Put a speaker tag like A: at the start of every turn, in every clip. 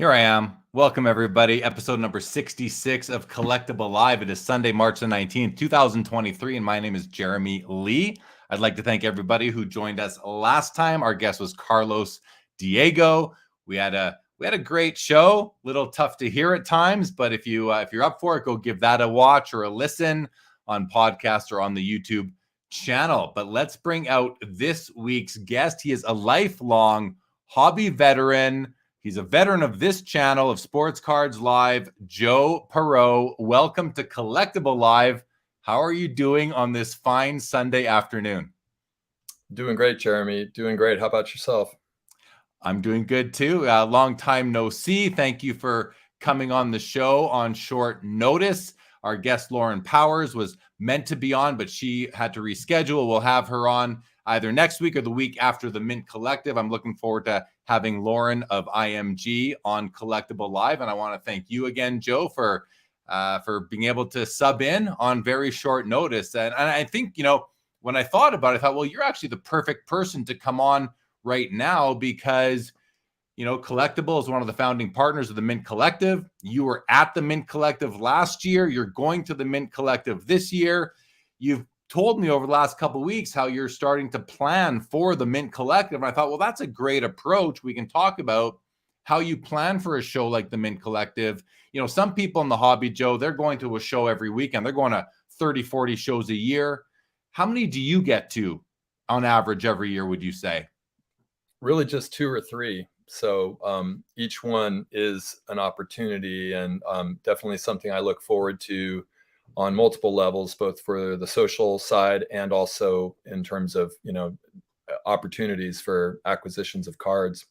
A: Here I am. Welcome, everybody. Episode number 66 of Collectible Live. It is Sunday, March the 19th, 2023, and my name is Jeremy Lee. I'd like to thank everybody who joined us last time. Our guest was Carlos Diego. We had a great show. Little tough to hear at times, but if you're up for it, go give that a watch or a listen on podcast or on the YouTube channel. But let's bring out this week's guest. He is a lifelong hobby veteran. He's a veteran of this channel of Sports Cards Live, Joe Poirot. Welcome to Collectible Live. How are you doing on this fine Sunday afternoon?
B: Doing great, Jeremy. Doing great. How about yourself?
A: I'm doing good too. Long time no see. Thank you for coming on the show on short notice. Our guest, Lauren Powers, was meant to be on, but she had to reschedule. We'll have her on either next week or the week after the Mint Collective. I'm looking forward to having Lauren of IMG on Collectible Live. And I want to thank you again, Joe, for being able to sub in on very short notice. And I think, when I thought about it, I thought, well, you're actually the perfect person to come on right now because, Collectible is one of the founding partners of the Mint Collective. You were at the Mint Collective last year. You're going to the Mint Collective this year. You've told me over the last couple of weeks how you're starting to plan for the Mint Collective. And I thought, well, that's a great approach. We can talk about how you plan for a show like the Mint Collective. Some people in the hobby, Joe, they're going to a show every weekend. They're going to 30, 40 shows a year. How many do you get to on average every year, would you say?
B: Really just 2 or 3. So each one is an opportunity and definitely something I look forward to on multiple levels, both for the social side and also in terms of, opportunities for acquisitions of cards.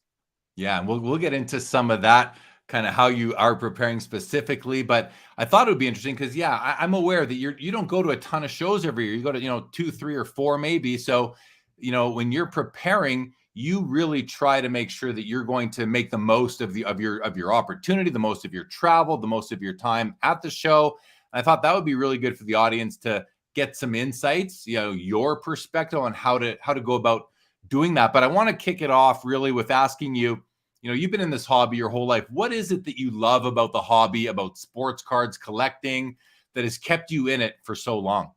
A: Yeah, and we'll get into some of that, kind of how you are preparing specifically. But I thought it would be interesting because, I'm aware that you don't go to a ton of shows every year. You go to, 2, 3, or 4 maybe. So, when you're preparing, you really try to make sure that you're going to make the most of your opportunity, the most of your travel, the most of your time at the show. And I thought that would be really good for the audience to get some insights, your perspective on how to go about doing that. But I want to kick it off really with asking you, you've been in this hobby your whole life. What is it that you love about the hobby, about sports cards collecting, that has kept you in it for so long?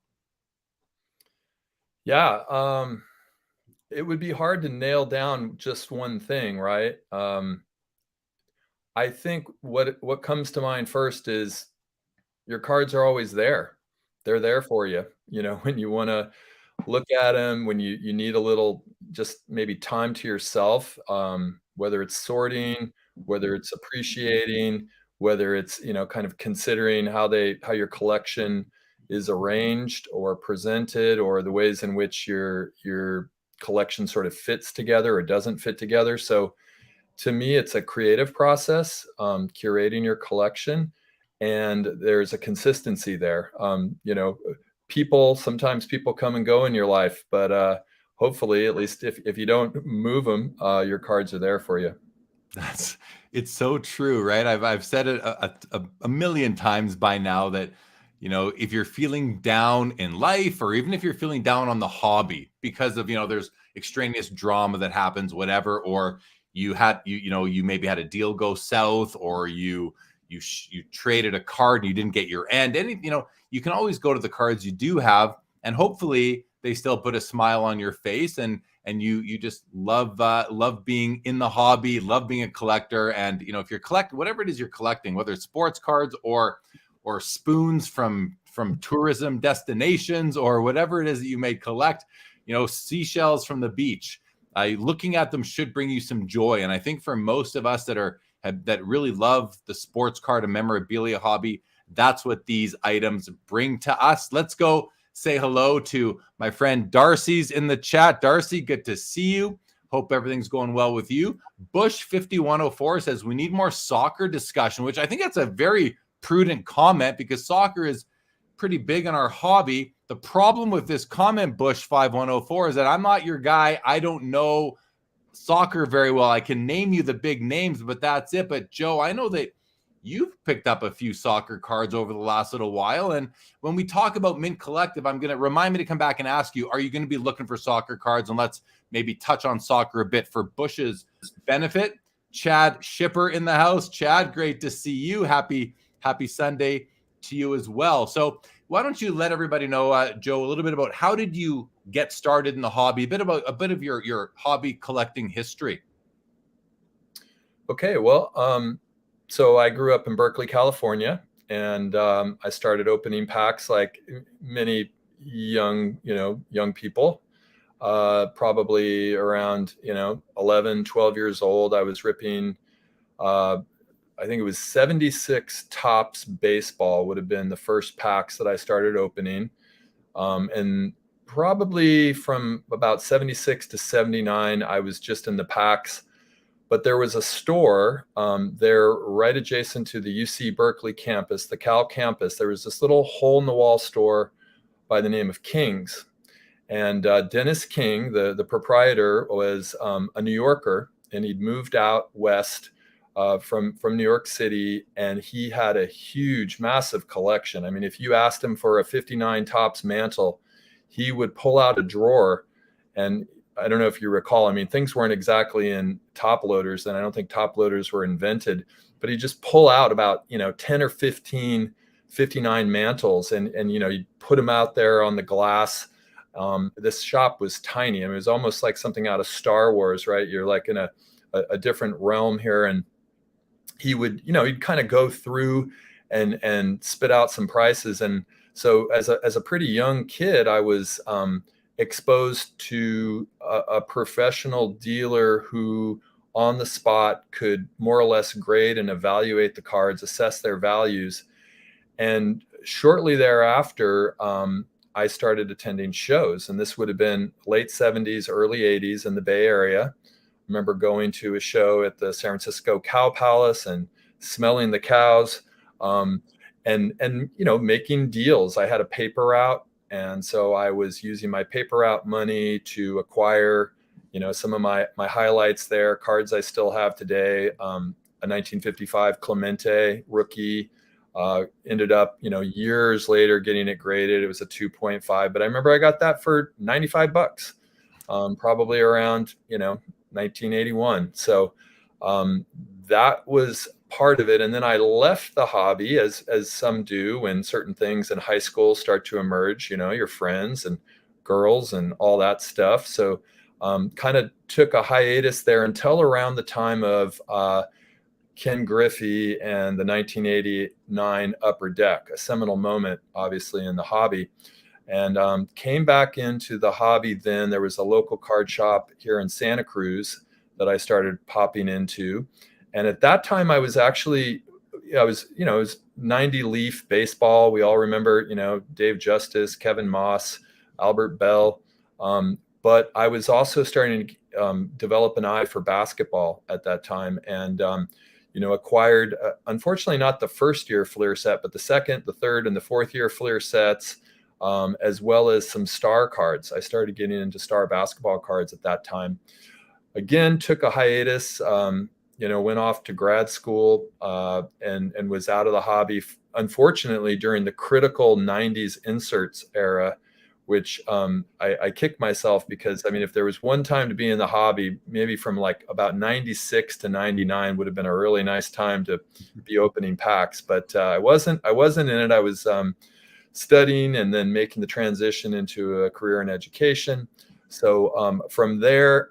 B: Yeah, it would be hard to nail down just one thing, right? I think what comes to mind first is your cards are always there. They're there for you, when you want to look at them, when you need a little just maybe time to yourself, whether it's sorting, whether it's appreciating, whether it's, kind of considering how your collection is arranged or presented, or the ways in which your collection sort of fits together or doesn't fit together. So to me, it's a creative process, curating your collection, and there's a consistency there. Sometimes people come and go in your life, but hopefully, at least if you don't move them, your cards are there for you.
A: It's so true, right? I've said it a million times by now that, if you're feeling down in life, or even if you're feeling down on the hobby because of, there's extraneous drama that happens, whatever, or you maybe had a deal go south, or you traded a card and you didn't get your end. You can always go to the cards you do have, and hopefully they still put a smile on your face, and you just love being in the hobby, love being a collector. And if you're collecting whatever it is you're collecting, whether it's sports cards or spoons from tourism destinations, or whatever it is that you may collect, seashells from the beach, looking at them should bring you some joy. And I think for most of us that really love the sports card and memorabilia hobby, that's what these items bring to us. Let's go say hello to my friend Darcy's in the chat. Darcy, good to see you. Hope everything's going well with you. Bush 5104 says we need more soccer discussion, which I think that's a very prudent comment because soccer is pretty big in our hobby. The problem with this comment, Bush 5104, is that I'm not your guy. I don't know soccer very well. I can name you the big names, but that's it. But Joe, I know that you've picked up a few soccer cards over the last little while. And when we talk about Mint Collective, I'm going to remind me to come back and ask you, are you going to be looking for soccer cards? And let's maybe touch on soccer a bit for Bush's benefit. Chad Shipper in the house. Chad, great to see you. Happy Sunday to you as well. So why don't you let everybody know, Joe, a little bit about how did you get started in the hobby, a bit of your hobby collecting history.
B: Okay, well, so I grew up in Berkeley, California, and I started opening packs like many young people. Probably around 11, 12 years old. I was ripping. I think it was 76 Tops baseball would have been the first packs that I started opening, and probably from about 76 to 79, I was just in the packs. But there was a store there right adjacent to the UC Berkeley campus, the Cal campus. There was this little hole in the wall store by the name of King's. And Dennis King, the proprietor, was a New Yorker, and he'd moved out west from New York City, and he had a huge, massive collection. I mean, if you asked him for a 59 Tops mantle, he would pull out a drawer, and I don't know if you recall, I mean, things weren't exactly in top loaders, and I don't think top loaders were invented, but he'd just pull out about 10 or 15 59 mantles, and you'd put them out there on the glass. This shop was tiny. I mean, it was almost like something out of Star Wars, right? You're like in a different realm here. And he would, he'd kind of go through and spit out some prices. And so as a pretty young kid, I was exposed to a professional dealer who on the spot could more or less grade and evaluate the cards, assess their values. And shortly thereafter, I started attending shows, and this would have been late 70s, early 80s in the Bay Area. I remember going to a show at the San Francisco Cow Palace and smelling the cows, and making deals. I had a paper route, and so I was using my paper route money to acquire, some of my highlights there, cards I still have today. A 1955 Clemente rookie. Ended up, years later getting it graded. It was a 2.5, but I remember I got that for $95, probably around, 1981. So that was part of it. And then I left the hobby, as some do when certain things in high school start to emerge, your friends and girls and all that stuff. So kind of took a hiatus there until around the time of Ken Griffey and the 1989 Upper Deck, a seminal moment, obviously, in the hobby. And came back into the hobby then. There was a local card shop here in Santa Cruz that I started popping into. And at that time, I was actually, it was 90 Leaf baseball. We all remember, Dave Justice, Kevin Moss, Albert Bell. But I was also starting to develop an eye for basketball at that time. And acquired, unfortunately, not the first year Fleer set, but the second, the third, and the fourth year Fleer sets, as well as some star cards. I started getting into star basketball cards at that time. Again, took a hiatus, went off to grad school and was out of the hobby, unfortunately, during the critical 90s inserts era, which I kicked myself because, I mean, if there was one time to be in the hobby, maybe from like about 96 to 99 would have been a really nice time to be opening packs. But I wasn't in it. I was studying and then making the transition into a career in education. So from there,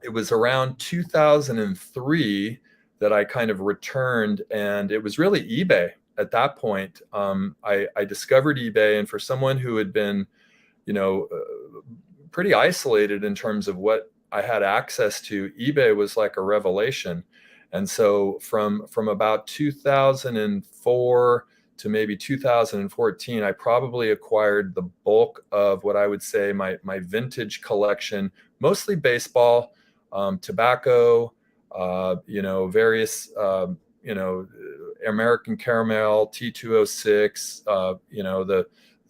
B: it was around 2003 that I kind of returned, and it was really eBay. At that point, I discovered eBay, and for someone who had been, pretty isolated in terms of what I had access to, eBay was like a revelation. And so from about 2004 to maybe 2014, I probably acquired the bulk of what I would say my vintage collection, mostly baseball, tobacco, various, American Caramel, T206,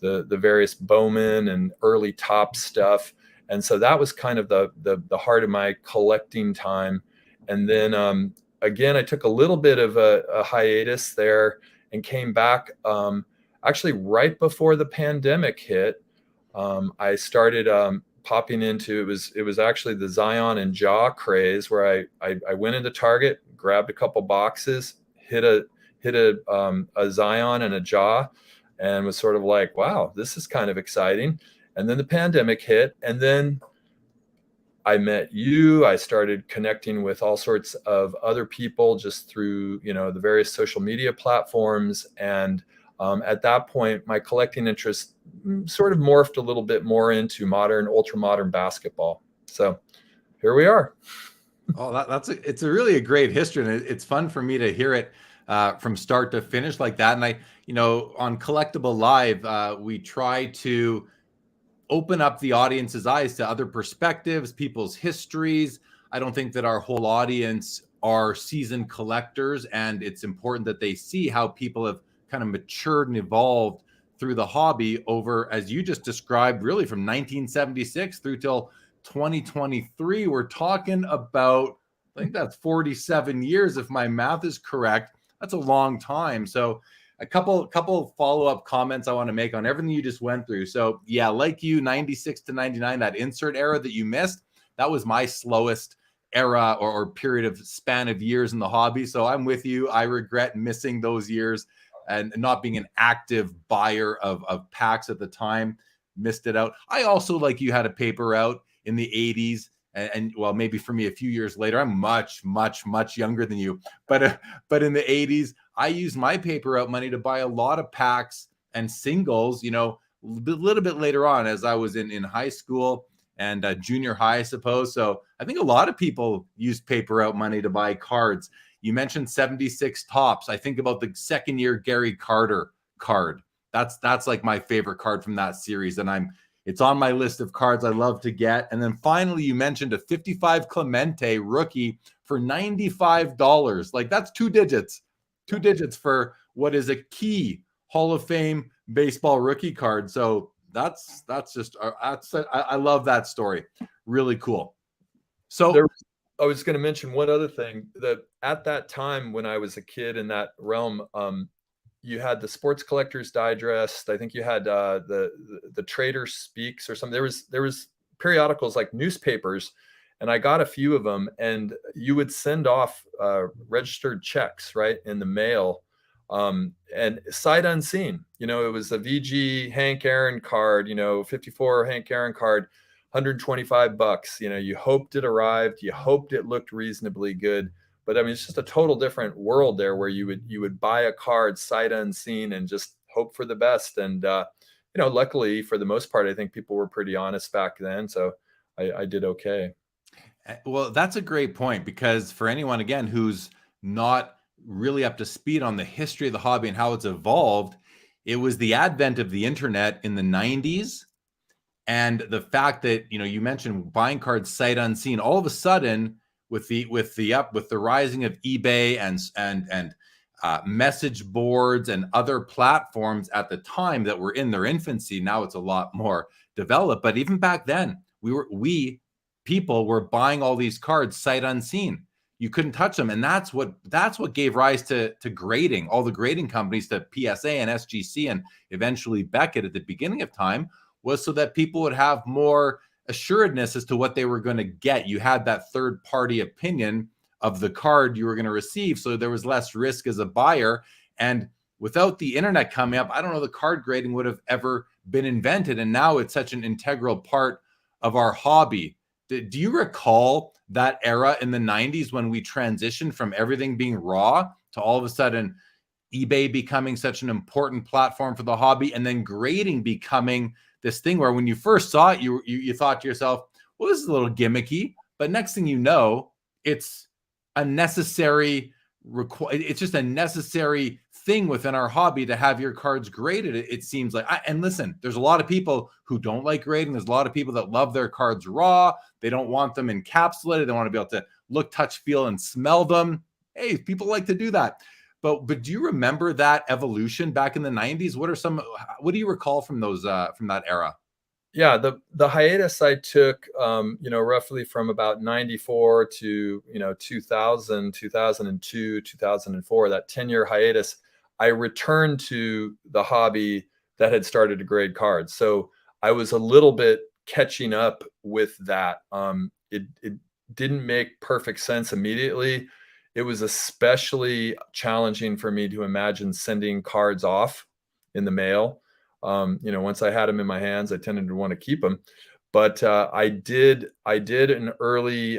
B: the various Bowman and early Top stuff. And so that was kind of the heart of my collecting time. And then again, I took a little bit of a hiatus there and came back actually right before the pandemic hit. I started popping into, it was actually the Zion and jaw craze, where I went into Target, grabbed a couple boxes, hit a Zion and a jaw, and was sort of like, wow, this is kind of exciting. And then the pandemic hit, and then I met you. I started connecting with all sorts of other people just through, the various social media platforms. And at that point, my collecting interest sort of morphed a little bit more into ultra modern basketball. So here we are.
A: Oh, it's a really a great history, and it's fun for me to hear it from start to finish like that. And on Collectible Live, we try to open up the audience's eyes to other perspectives, people's histories. I don't think that our whole audience are seasoned collectors, and it's important that they see how people have kind of matured and evolved through the hobby over, as you just described, really from 1976 through till 2023. We're talking about, I think that's 47 years, if my math is correct. That's a long time. So a couple follow-up comments I want to make on everything you just went through. So yeah, like you, 96 to 99, that insert era that you missed, that was my slowest era or period of span of years in the hobby. So I'm with you. I regret missing those years and not being an active buyer of packs at the time. Missed it out. I also, like you, had a paper out in the 80s. And well, maybe for me a few years later. I'm much younger than you, but in the 80s, I used my paper out money to buy a lot of packs and singles, a little bit later on, as I was in high school and junior high, I suppose. So I think a lot of people use paper out money to buy cards. You mentioned 76 Tops. I think about the second year Gary Carter card. That's like my favorite card from that series, and it's on my list of cards I love to get. And then finally, you mentioned a 55 Clemente rookie for $95. Like, that's two digits for what is a key Hall of Fame baseball rookie card. So I love that story. Really cool. So
B: I was going to mention one other thing, that at that time when I was a kid in that realm, you had the Sports Collectors Digest. I think you had the Trader Speaks or something. There was periodicals like newspapers, and I got a few of them. And you would send off registered checks, right, in the mail, and sight unseen. It was a VG Hank Aaron card, 54 Hank Aaron card, $125. You hoped it arrived. You hoped it looked reasonably good. But I mean, it's just a total different world there, where you would buy a card sight unseen and just hope for the best. And luckily for the most part, I think people were pretty honest back then, so I did okay.
A: Well, that's a great point, because for anyone, again, who's not really up to speed on the history of the hobby and how it's evolved, it was the advent of the internet in the 90s, and the fact that you mentioned buying cards sight unseen. All of a sudden, with the rising of eBay and message boards and other platforms at the time that were in their infancy. Now it's a lot more developed, but even back then, people were buying all these cards sight unseen. You couldn't touch them, and that's what gave rise to grading. All the grading companies, to PSA and SGC, and eventually Beckett at the beginning of time, was so that people would have more assuredness as to what they were going to get. You had that third party opinion of the card you were going to receive, so there was less risk as a buyer. And without the internet coming up, I don't know the card grading would have ever been invented. And now it's such an integral part of our hobby. Do you recall that era in the 90s when we transitioned from everything being raw to all of a sudden eBay becoming such an important platform for the hobby, and then grading becoming this thing where when you first saw it, you thought to yourself, well, this is a little gimmicky, but next thing you know, it's a necessary it's just a necessary thing within our hobby to have your cards graded. It seems like, and listen, there's a lot of people who don't like grading. There's a lot of people that love their cards raw. They don't want them encapsulated. They want to be able to look, touch, feel, and smell them. Hey, people like to do that. But do you remember that evolution back in the 90s? What do you recall from those from that era?
B: Yeah, the hiatus I took, roughly from about 94 to 2000, 2002, 2004, that 10-year hiatus, I returned to the hobby that had started to grade cards. So I was a little bit catching up with that. It didn't make perfect sense immediately. It was especially challenging for me to imagine sending cards off in the mail. Once I had them in my hands, I tended to want to keep them. But I did some early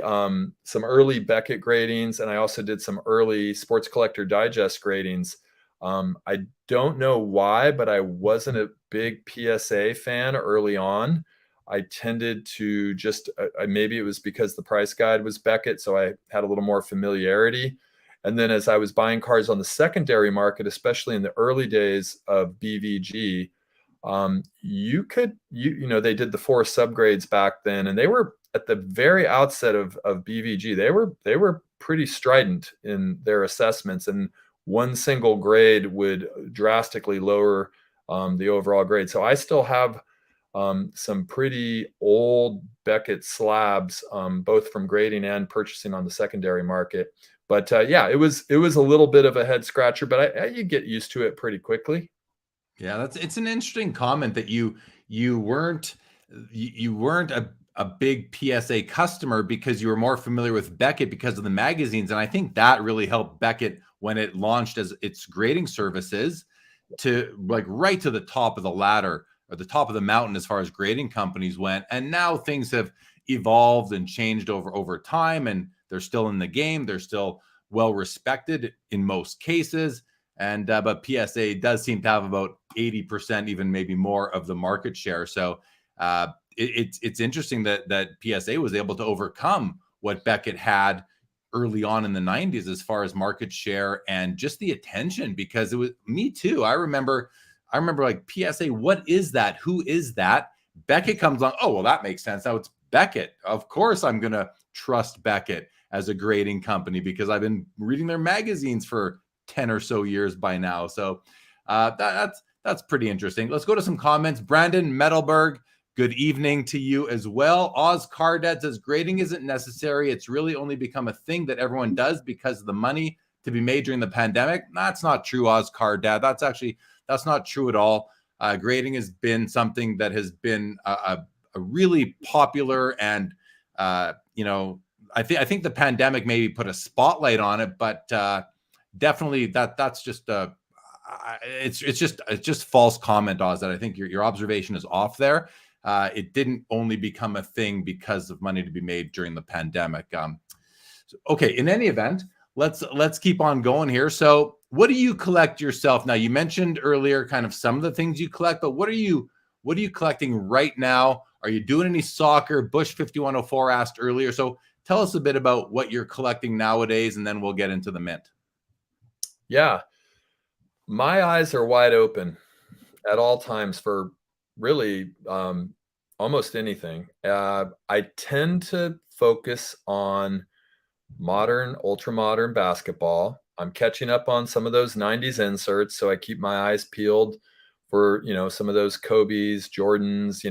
B: Beckett gradings, and I also did some early Sports Collector Digest gradings. I don't know why, but I wasn't a big PSA fan early on. I tended to just maybe it was because the price guide was Beckett, so I had a little more familiarity. And then as I was buying cards on the secondary market, especially in the early days of BVG, they did the 4 subgrades back then, and they were at the very outset of BVG. They were pretty strident in their assessments, and one single grade would drastically lower the overall grade. So I still have some pretty old Beckett slabs, both from grading and purchasing on the secondary market. But yeah, it was a little bit of a head scratcher, but you get used to it pretty quickly.
A: Yeah, it's an interesting comment that you weren't a big PSA customer because you were more familiar with Beckett because of the magazines, and I think that really helped Beckett when it launched as its grading services to like right to the top of the ladder or the top of the mountain as far as grading companies went. And now things have evolved and changed over time, and they're still in the game. They're still well respected in most cases. And but PSA does seem to have about 80%, even maybe more, of the market share. So it's interesting that PSA was able to overcome what Beckett had early on in the 90s as far as market share and just the attention, because it was me too. I remember like, PSA, what is that? Who is that? Beckett comes on. Oh, well, that makes sense. Now it's Beckett. Of course, I'm going to trust Beckett as a grading company because I've been reading their magazines for 10 or so years by now. So that's pretty interesting. Let's go to some comments. Brandon Metalberg, good evening to you as well. Oz Cardad says grading isn't necessary. It's really only become a thing that everyone does because of the money to be made during the pandemic. That's not true, Oz Cardad. That's not true at all. Grading has been something that has been a really popular, and I think the pandemic maybe put a spotlight on it, but definitely that's just it's just false comment, Oz. That I think your observation is off there. It didn't only become a thing because of money to be made during the pandemic. Okay, in any event, let's keep on going here. So what do you collect yourself now? You mentioned earlier kind of some of the things you collect, but what are you collecting right now? Are you doing any soccer? Bush 5104 asked earlier. So tell us a bit about what you're collecting nowadays, and then we'll get into the mint.
B: Yeah, my eyes are wide open at all times for really almost anything. I tend to focus on modern, ultra modern basketball. I'm catching up on some of those 90s inserts, so I keep my eyes peeled for, some of those Kobe's, Jordans,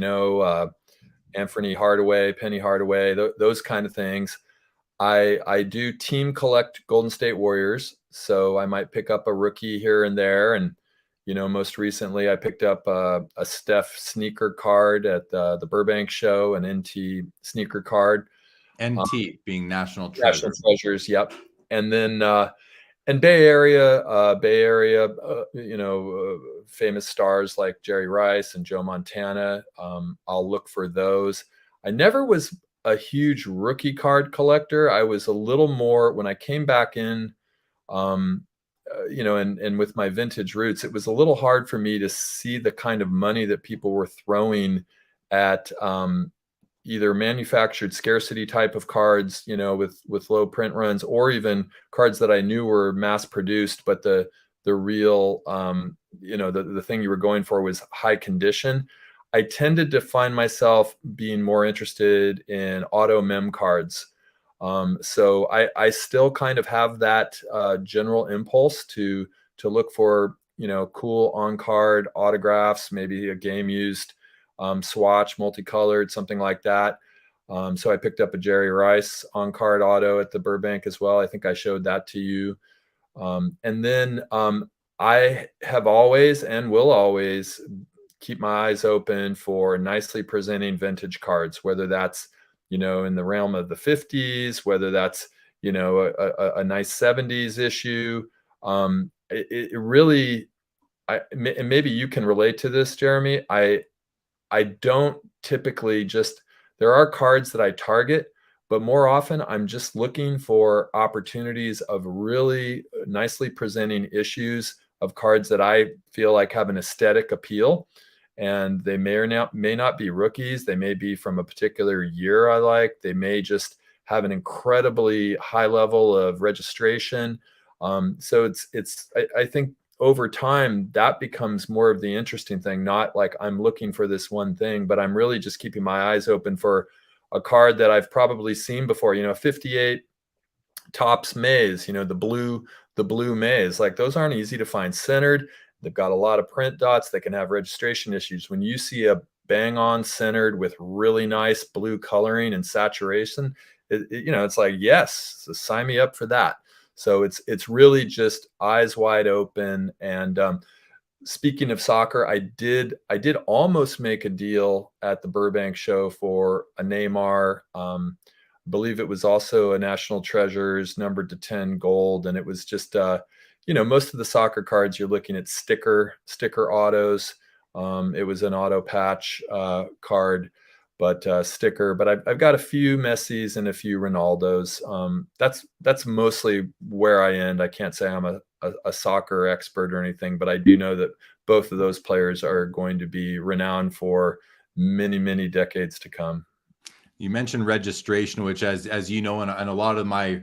B: Anthony Hardaway, Penny Hardaway, those kind of things. I do team collect Golden State Warriors, so I might pick up a rookie here and there. And most recently I picked up a Steph sneaker card at the Burbank show, an NT sneaker card.
A: NT being National Treasure.
B: National Treasures, yep. And then and Bay Area, famous stars like Jerry Rice and Joe Montana. I'll look for those. I never was a huge rookie card collector. I was a little more when I came back in, and with my vintage roots, it was a little hard for me to see the kind of money that people were throwing at either manufactured scarcity type of cards, with low print runs, or even cards that I knew were mass produced, but the real, the thing you were going for was high condition. I tended to find myself being more interested in auto mem cards. So I still kind of have that general impulse to look for, cool on card autographs, maybe a game used swatch, multicolored, something like that. So I picked up a Jerry Rice on card auto at the Burbank as well. I think I showed that to you. And then I have always and will always keep my eyes open for nicely presenting vintage cards, whether that's, in the realm of the 50s, whether that's, a nice 70s issue. It really, and maybe you can relate to this, Jeremy. I don't typically just there are cards that I target, but more often I'm just looking for opportunities of really nicely presenting issues of cards that I feel like have an aesthetic appeal. And they may not be rookies. They may be from a particular year I like. They may just have an incredibly high level of registration. So I think over time that becomes more of the interesting thing, not like I'm looking for this one thing, but I'm really just keeping my eyes open for a card that I've probably seen before. 58 Topps Maze, the blue maze, like those aren't easy to find centered. They've got a lot of print dots that can have registration issues. When you see a bang on centered with really nice blue coloring and saturation, it's like, yes, sign me up for that. So it's really just eyes wide open. And speaking of soccer, I did almost make a deal at the Burbank show for a Neymar. I believe it was also a National Treasures numbered to 10 gold, and it was just most of the soccer cards you're looking at sticker autos. It was an auto patch card, but sticker. But I've got a few Messis and a few Ronaldos. That's mostly where I end. I can't say I'm a soccer expert or anything, but I do know that both of those players are going to be renowned for many, many decades to come.
A: You mentioned registration, which, as you know, and a lot of my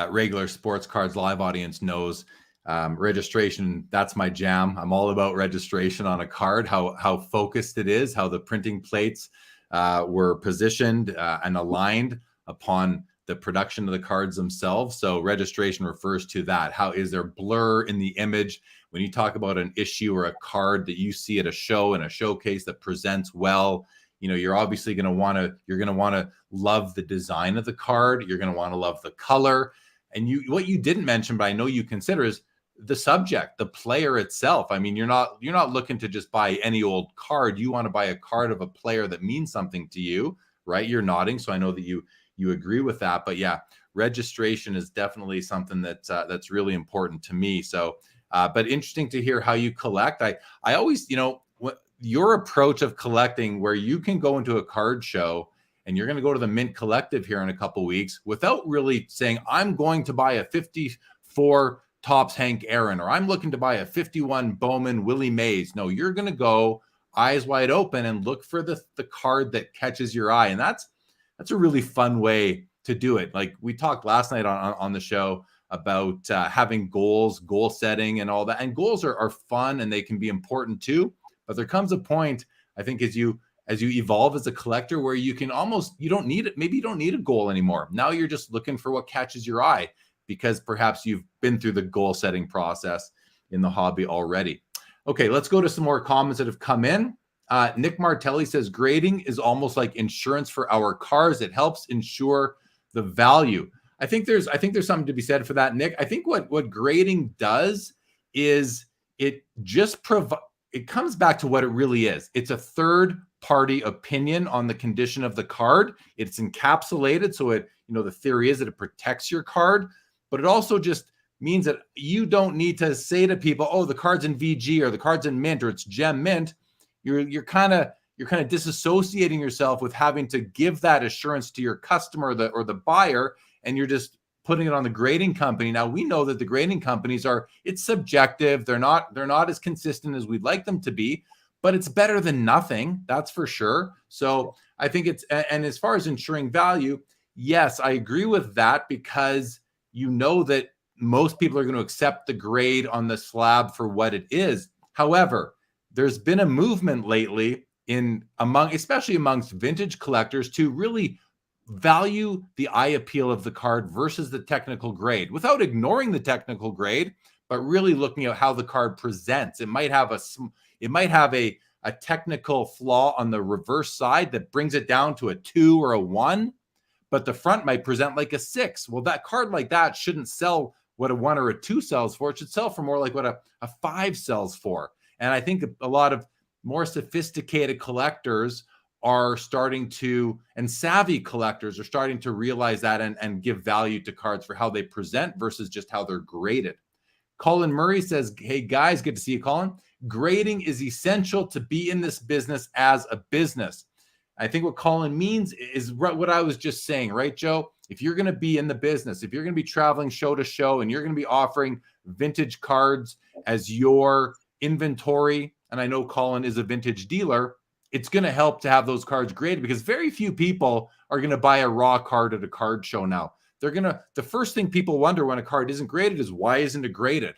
A: regular sports cards live audience knows, registration, that's my jam. I'm all about registration on a card, how focused it is, how the printing plates were positioned and aligned upon the production of the cards themselves. So registration refers to that. How is there blur in the image? When you talk about an issue or a card that you see at a show in a showcase that presents well, you're obviously going to want to love the design of the card. You're going to want to love the color. And what you didn't mention, but I know you consider, is the subject, the player itself. I mean, you're not looking to just buy any old card. You want to buy a card of a player that means something to you, right? You're nodding, so I know that you agree with that. But yeah, registration is definitely something that's really important to me. So, but interesting to hear how you collect. I always, your approach of collecting, where you can go into a card show and you're going to go to the Mint Collective here in a couple of weeks without really saying, I'm going to buy a 54 Topps Hank Aaron, or I'm looking to buy a 51 Bowman Willie Mays. No, you're going to go eyes wide open and look for the card that catches your eye. And that's a really fun way to do it. Like we talked last night on the show about having goals, goal setting and all that. And goals are fun and they can be important too. But there comes a point, I think, as you evolve as a collector, where you can you don't need it. Maybe you don't need a goal anymore. Now you're just looking for what catches your eye, because perhaps you've been through the goal setting process in the hobby already. Okay, let's go to some more comments that have come in. Nick Martelli says, grading is almost like insurance for our cars. It helps ensure the value. I think there's something to be said for that, Nick. I think what grading does is it just it comes back to what it really is. It's a third party opinion on the condition of the card. It's encapsulated. So the theory is that it protects your card, but it also just means that you don't need to say to people, oh, the card's in VG or the card's in Mint or it's gem Mint. You're kind of disassociating yourself with having to give that assurance to your customer or the buyer, and you're just putting it on the grading company. Now we know that the grading companies it's subjective. They're not as consistent as we'd like them to be, but it's better than nothing. That's for sure. So I think and as far as ensuring value, yes, I agree with that, because that most people are going to accept the grade on the slab for what it is. However, there's been a movement lately especially amongst vintage collectors, to really value the eye appeal of the card versus the technical grade, without ignoring the technical grade, but really looking at how the card presents. It might have a technical flaw on the reverse side that brings it down to a 2 or a 1, but the front might present like a 6. Well, that card like that shouldn't sell what a 1 or a 2 sells for. It should sell for more like what a 5 sells for. And I think a lot of more sophisticated collectors are starting to, and savvy collectors are starting to realize that and give value to cards for how they present versus just how they're graded. Colin Murray says, hey guys, good to see you, Colin. Grading is essential to be in this business as a business. I think what Colin means is what I was just saying, right, Joe? If you're going to be in the business, if you're going to be traveling show to show and you're going to be offering vintage cards as your inventory, and I know Colin is a vintage dealer, it's going to help to have those cards graded because very few people are going to buy a raw card at a card show now. The first thing people wonder when a card isn't graded is why isn't it graded?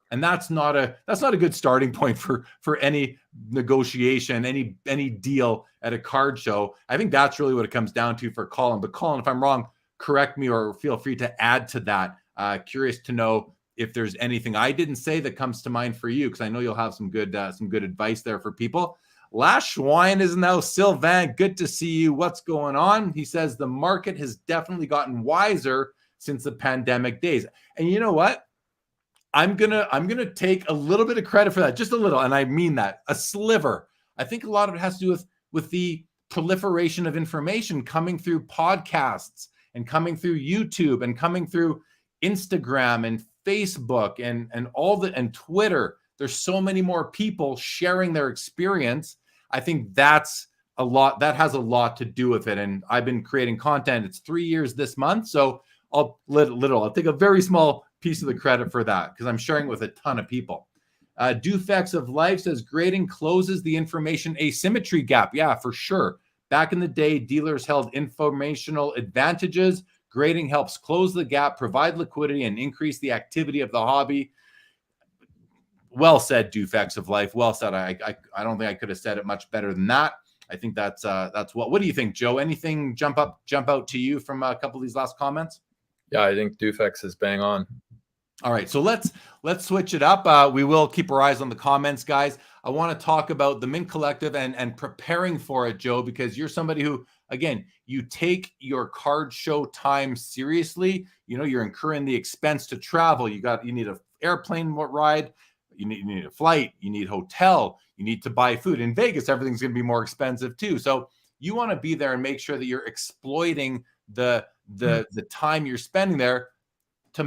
A: And that's not a good starting point for any negotiation, any deal at a card show. I think that's really what it comes down to for Colin. But Colin, if I'm wrong, correct me or feel free to add to that. Curious to know if there's anything I didn't say that comes to mind for you, because I know you'll have some good advice there for people. Last Schwein is now Sylvain. Good to see you. What's going on? He says the market has definitely gotten wiser since the pandemic days. And you know what? I'm gonna take a little bit of credit for that, just a little, and I mean that, a sliver. I think a lot of it has to do with the proliferation of information coming through podcasts and coming through YouTube and coming through Instagram and Facebook and Twitter. There's so many more people sharing their experience. I think that's a lot. That has a lot to do with it. And I've been creating content. It's 3 years this month, so I'll take a very small piece of the credit for that because I'm sharing it with a ton of people. Dufects of Life says grading closes the information asymmetry gap. Yeah, for sure. Back in the day, dealers held informational advantages. Grading helps close the gap, provide liquidity, and increase the activity of the hobby. Well said, Dufects of Life. Well said. I don't think I could have said it much better than that. I think that's what do you think, Joe? Anything jump out to you from a couple of these last comments?
B: Yeah, I think Dufects is bang on.
A: All right, so let's switch it up. We will keep our eyes on the comments, guys. I want to talk about the Mint Collective and preparing for it, Joe, because you're somebody who, again, you take your card show time seriously. You know, you're incurring the expense to travel. You need an airplane ride. You need a flight. You need hotel. You need to buy food. In Vegas, everything's going to be more expensive too. So you want to be there and make sure that you're exploiting the time you're spending there to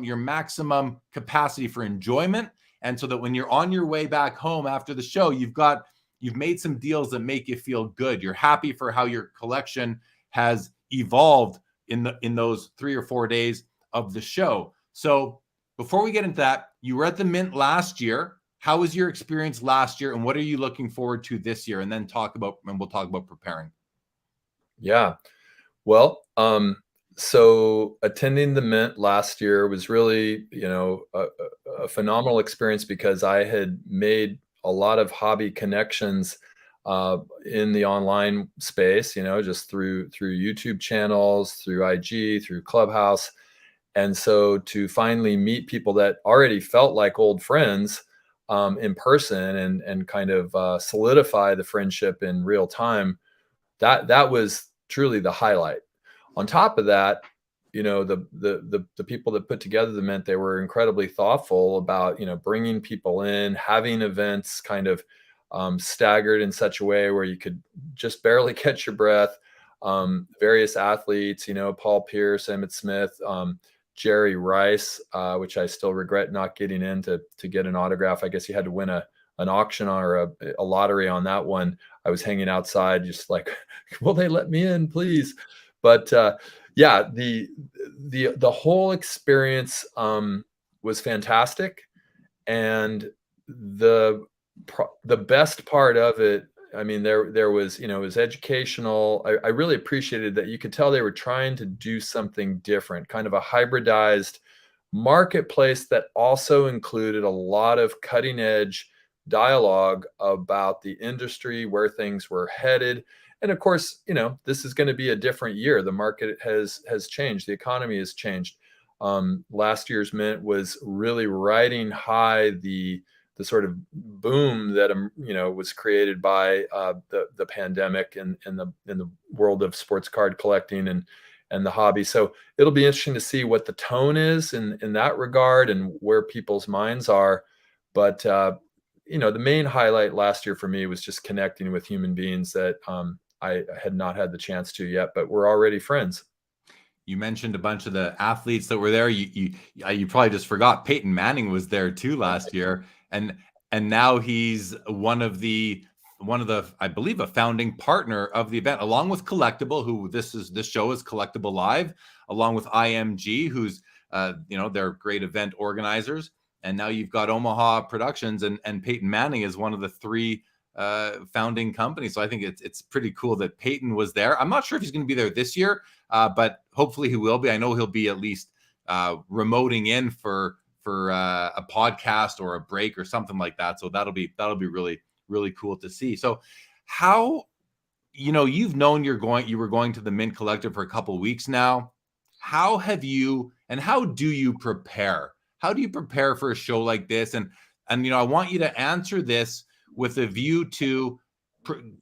A: your maximum capacity for enjoyment. And so that when you're on your way back home after the show, you've made some deals that make you feel good. You're happy for how your collection has evolved in those 3 or 4 days of the show. So before we get into that, you were at the Mint last year. How was your experience last year, and what are you looking forward to this year? And then we'll talk about preparing.
B: Yeah. Well, so attending the Mint last year was really, a phenomenal experience because I had made a lot of hobby connections in the online space, just through YouTube channels, through IG, through Clubhouse. And so to finally meet people that already felt like old friends in person and kind of solidify the friendship in real time, that was truly the highlight. On top of that, the people that put together the Mint, they were incredibly thoughtful about, bringing people in, having events kind of staggered in such a way where you could just barely catch your breath. Various athletes, Paul Pierce, Emmett Smith, Jerry Rice, which I still regret not getting in to get an autograph. I guess you had to win an auction or a lottery on that one. I was hanging outside just like, will they let me in, please? But yeah, the whole experience was fantastic. And the best part of it, I mean, there was, it was educational. I really appreciated that you could tell they were trying to do something different, kind of a hybridized marketplace that also included a lot of cutting edge dialogue about the industry, where things were headed. And of course, this is going to be a different year. The market has changed. The economy has changed. Last year's Mint was really riding high the sort of boom that was created by the pandemic in the world of sports card collecting and the hobby. So it'll be interesting to see what the tone is in that regard and where people's minds are. But the main highlight last year for me was just connecting with human beings that I had not had the chance to yet, but we're already friends.
A: You mentioned a bunch of the athletes that were there. You probably just forgot Peyton Manning was there too last year, and now he's one of the I believe a founding partner of the event, along with Collectible, who this show is Collectible Live, along with IMG, who's they're great event organizers, and now you've got Omaha Productions, and Peyton Manning is one of the three founding companies. So I think it's pretty cool that Peyton was there. I'm not sure if he's going to be there this year, but hopefully he will be. I know he'll be at least remoting in for a podcast or a break or something like that. So that'll be really really cool to see. So how you've known you were going to the Mint Collective for a couple of weeks now. How have you and how do you prepare? How do you prepare for a show like this? And I want you to answer this with a view to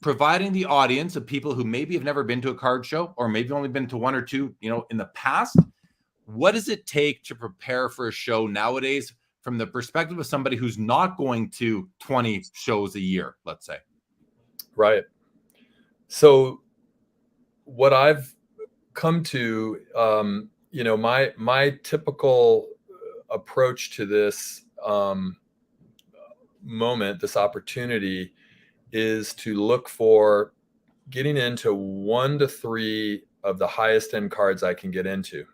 A: providing the audience of people who maybe have never been to a card show or maybe only been to one or two, in the past. What does it take to prepare for a show nowadays from the perspective of somebody who's not going to 20 shows a year, let's say?
B: Right. So what I've come to, my typical approach to this moment, this opportunity, is to look for getting into 1 to 3 of the highest end cards I can get into.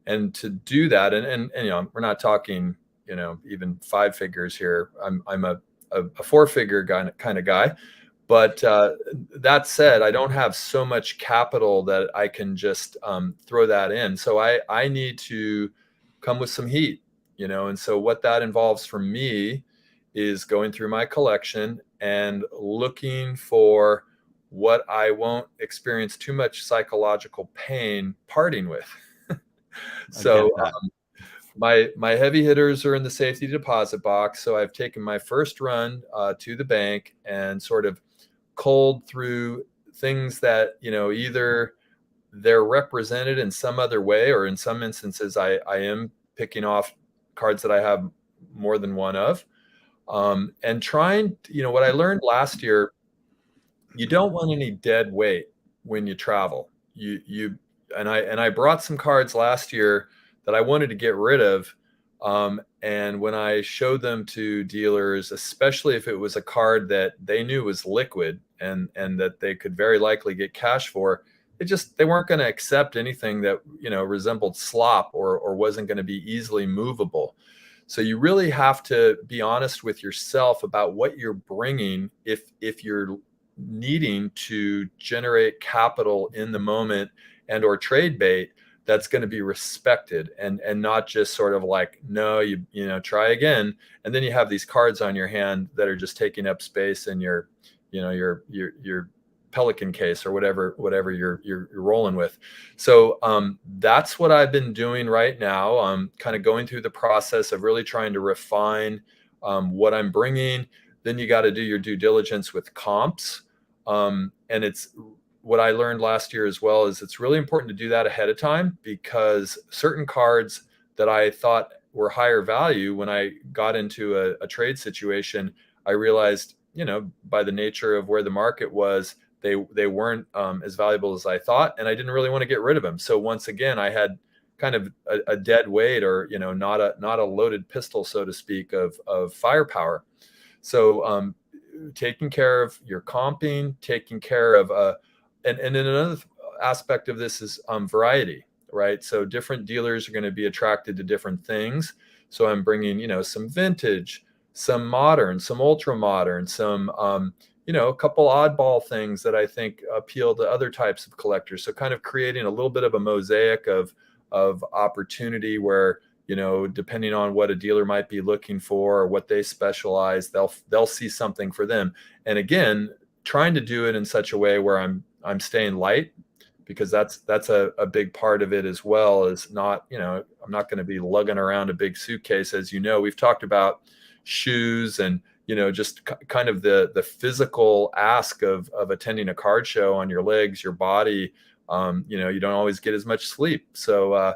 B: And to do that, and we're not talking, even 5 figures here. I'm a 4-figure kind of guy. But that said, I don't have so much capital that I can just throw that in. So I need to come with some heat, and so what that involves for me is going through my collection and looking for what I won't experience too much psychological pain parting with.
A: I get
B: So
A: that.
B: my heavy hitters are in the safety deposit box. So I've taken my first run to the bank and sort of culled through things that, either they're represented in some other way, or in some instances, I am picking off cards that I have more than one of. And trying, what I learned last year, you don't want any dead weight when you travel. And I brought some cards last year that I wanted to get rid of. And when I showed them to dealers, especially if it was a card that they knew was liquid and that they could very likely get cash for, they weren't going to accept anything that resembled slop or wasn't going to be easily movable. So you really have to be honest with yourself about what you're bringing if you're needing to generate capital in the moment and or trade bait that's going to be respected and not just sort of like, no, try again. And then you have these cards on your hand that are just taking up space in your Pelican case or whatever you're rolling with. So that's what I've been doing right now. I'm kind of going through the process of really trying to refine what I'm bringing. Then you got to do your due diligence with comps. And it's what I learned last year as well is it's really important to do that ahead of time, because certain cards that I thought were higher value, when I got into a trade situation, I realized, by the nature of where the market was, they weren't as valuable as I thought, and I didn't really want to get rid of them. So once again, I had kind of a dead weight, or not a loaded pistol, so to speak, of firepower. So taking care of your comping, taking care of and then another aspect of this is variety, right? So different dealers are going to be attracted to different things. So I'm bringing some vintage, some modern, some ultra modern, some a couple oddball things that I think appeal to other types of collectors. So kind of creating a little bit of a mosaic of opportunity where, depending on what a dealer might be looking for or what they specialize, they'll see something for them. And again, trying to do it in such a way where I'm staying light, because that's a big part of it as well. Is not, I'm not going to be lugging around a big suitcase. As we've talked about shoes and just kind of the physical ask of attending a card show on your legs, your body. You don't always get as much sleep. So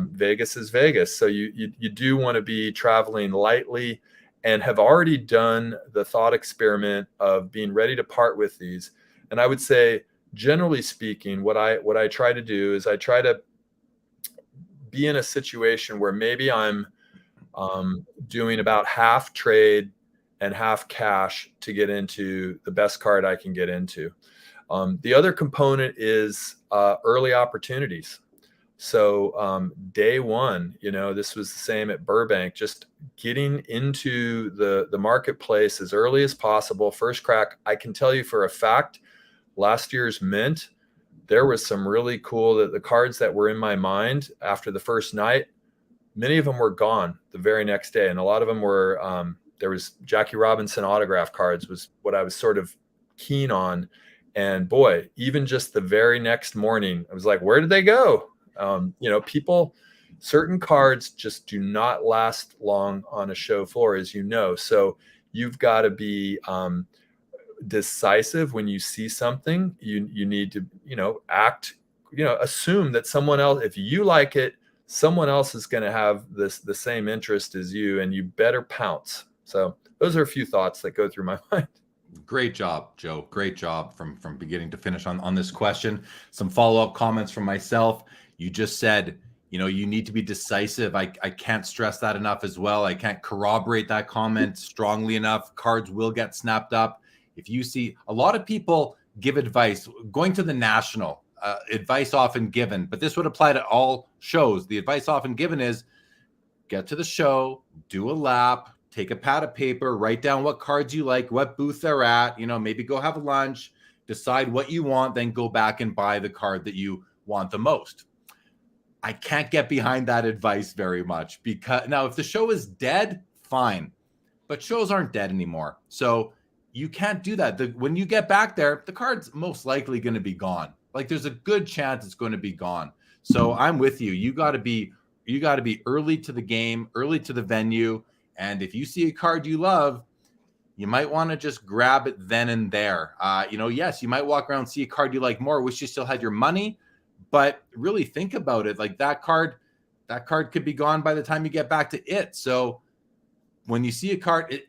B: Vegas is Vegas. So you do want to be traveling lightly and have already done the thought experiment of being ready to part with these. And I would say, generally speaking, what I try to do is I try to be in a situation where maybe I'm doing about half trade and half cash to get into the best card I can get into. The other component is early opportunities. So day one, this was the same at Burbank, just getting into the marketplace as early as possible. First crack, I can tell you for a fact, last year's mint, there was some really cool, the cards that were in my mind after the first night, many of them were gone the very next day. And a lot of them were, there was Jackie Robinson autograph cards was what I was sort of keen on. And boy, even just the very next morning, I was like, where did they go? People, certain cards just do not last long on a show floor, as you know. So you've got to be decisive when you see something. You need to, act, assume that someone else, if you like it, someone else is going to have the same interest as you, and you better pounce. So those are a few thoughts that go through my mind.
A: Great job, Joe. Great job from beginning to finish on this question. Some follow-up comments from myself. You just said, you need to be decisive. I can't stress that enough as well. I can't corroborate that comment strongly enough. Cards will get snapped up. If you see, a lot of people give advice going to the National, advice often given, but this would apply to all shows. The advice often given is get to the show, do a lap, take a pad of paper, write down what cards you like, what booth they're at, maybe go have lunch, decide what you want, then go back and buy the card that you want the most. I can't get behind that advice very much, because now if the show is dead, fine, but shows aren't dead anymore. So you can't do that. When you get back there, the card's most likely going to be gone. Like there's a good chance it's going to be gone. So I'm with you. You got to be early to the game, early to the venue. And if you see a card you love, you might want to just grab it then and there. Yes, you might walk around and see a card you like more, wish you still had your money, but really think about it. Like that card could be gone by the time you get back to it. So when you see a card,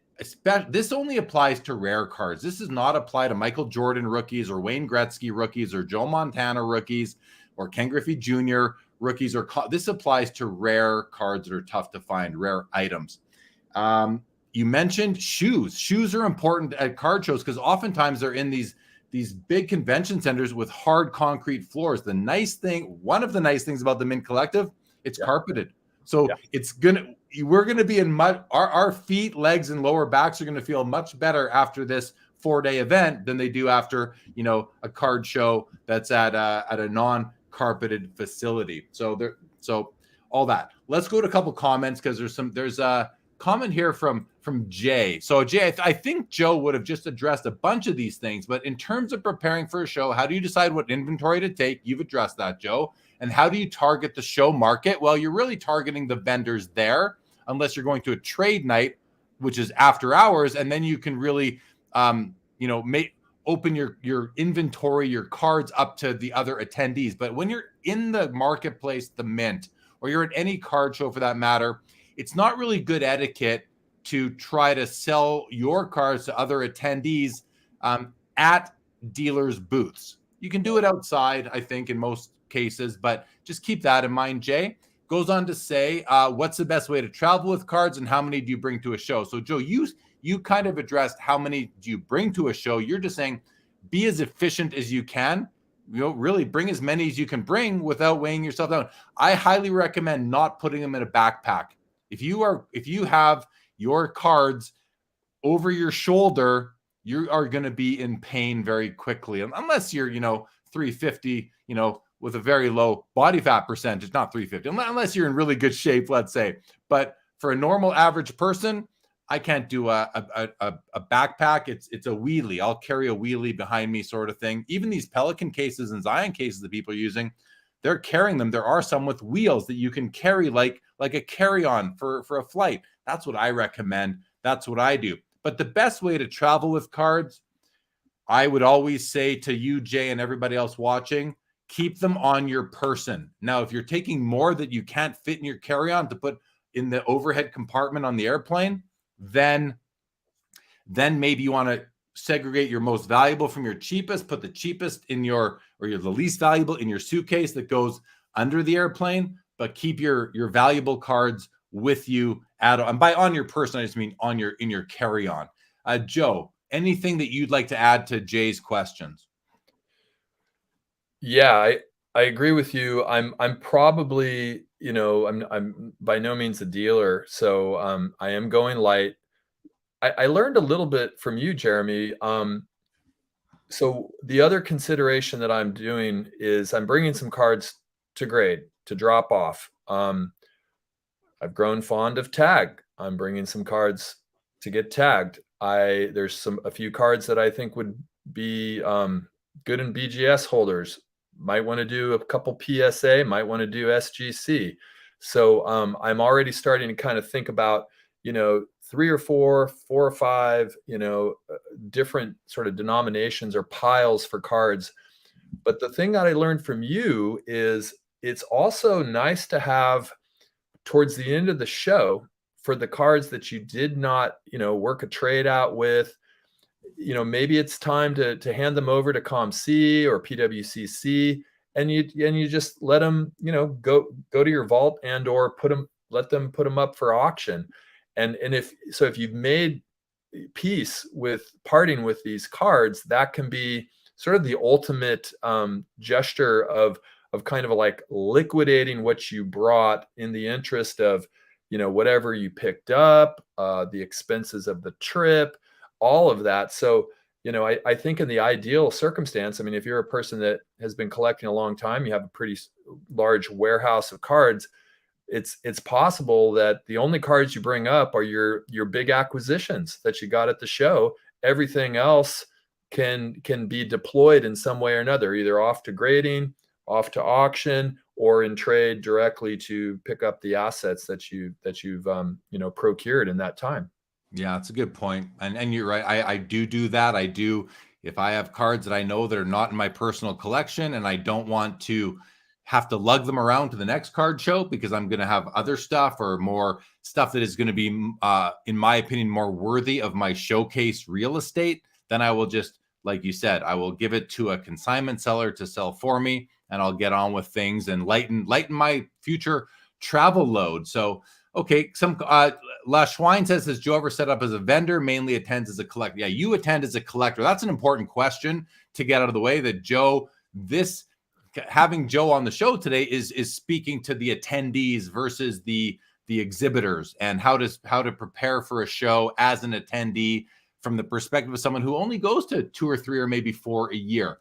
A: this only applies to rare cards. This does not apply to Michael Jordan rookies or Wayne Gretzky rookies or Joe Montana rookies or Ken Griffey Jr. rookies. This applies to rare cards that are tough to find, rare items. You mentioned shoes. Shoes are important at card shows because oftentimes they're in these big convention centers with hard concrete floors. One of the nice things about the Mint Collective, it's carpeted. So we're going to be in mud. Our feet, legs, and lower backs are going to feel much better after this 4-day event than they do after, a card show that's at a non-carpeted facility. So all that. Let's go to a couple comments because there's a comment here from Jay. So Jay, I think Joe would have just addressed a bunch of these things, but in terms of preparing for a show, how do you decide what inventory to take? You've addressed that, Joe. And how do you target the show market? Well, you're really targeting the vendors there, unless you're going to a trade night, which is after hours, and then you can really, open your inventory, your cards up to the other attendees. But when you're in the marketplace, the Mint, or you're at any card show for that matter, it's not really good etiquette to try to sell your cards to other attendees at dealers' booths. You can do it outside, I think, in most cases, but just keep that in mind. Jay goes on to say, what's the best way to travel with cards and how many do you bring to a show? So Joe, you kind of addressed how many do you bring to a show. You're just saying be as efficient as you can. Really bring as many as you can bring without weighing yourself down. I highly recommend not putting them in a backpack. If you have your cards over your shoulder, you are going to be in pain very quickly, unless you're 350 with a very low body fat percentage, not 350, unless you're in really good shape, let's say. But for a normal average person, I can't do a backpack. It's a wheelie. I'll carry a wheelie behind me, sort of thing. Even these Pelican cases and Zion cases that people are using, they're carrying them. There are some with wheels that you can carry like a carry-on for a flight. That's what I recommend. That's what I do. But the best way to travel with cards, I would always say to you, Jay, and everybody else watching, keep them on your person. Now, if you're taking more that you can't fit in your carry-on to put in the overhead compartment on the airplane, then maybe you want to segregate your most valuable from your cheapest, put the cheapest in your, or the least valuable in your suitcase that goes under the airplane, but keep your valuable cards with you and by on your person, I just mean on your, in your carry-on. Joe, anything that you'd like to add to Jay's questions?
B: Yeah, I agree with you. I'm probably, I'm by no means a dealer, so I am going light. I learned a little bit from you, Jeremy. So the other consideration that I'm doing is I'm bringing some cards to grade to drop off. I've grown fond of tag. I'm bringing some cards to get tagged. There's a few cards that I think would be good in BGS holders. Might want to do a couple PSA. Might want to do SGC. So I'm already starting to kind of think about, 3 or 4, 4 or 5, different sort of denominations or piles for cards. But the thing that I learned from you is it's also nice to have towards the end of the show for the cards that you did not, work a trade out with. Maybe it's time to hand them over to ComC or PWCC, and you just let them, go to your vault and or let them put them up for auction. And if you've made peace with parting with these cards, that can be sort of the ultimate gesture of kind of like liquidating what you brought in the interest of, whatever you picked up, the expenses of the trip, all of that. So, I think in the ideal circumstance, I mean, if you're a person that has been collecting a long time, you have a pretty large warehouse of cards. It's possible that the only cards you bring up are your big acquisitions that you got at the show. Everything else can be deployed in some way or another, either off to grading, off to auction, or in trade directly to pick up the assets that you've procured in that time.
A: Yeah, it's a good point. And you're right. I do that. I do, if I have cards that I know that are not in my personal collection and I don't want to have to lug them around to the next card show because I'm going to have other stuff or more stuff that is going to be, in my opinion, more worthy of my showcase real estate, then I will just, like you said, I will give it to a consignment seller to sell for me, and I'll get on with things and lighten my future travel load. So, okay, La Schwein says, has Joe ever set up as a vendor, mainly attends as a collector? Yeah, you attend as a collector. That's an important question to get out of the way, that Joe, having Joe on the show today is speaking to the attendees versus the exhibitors, and how to prepare for a show as an attendee from the perspective of someone who only goes to 2 or 3 or maybe 4 a year.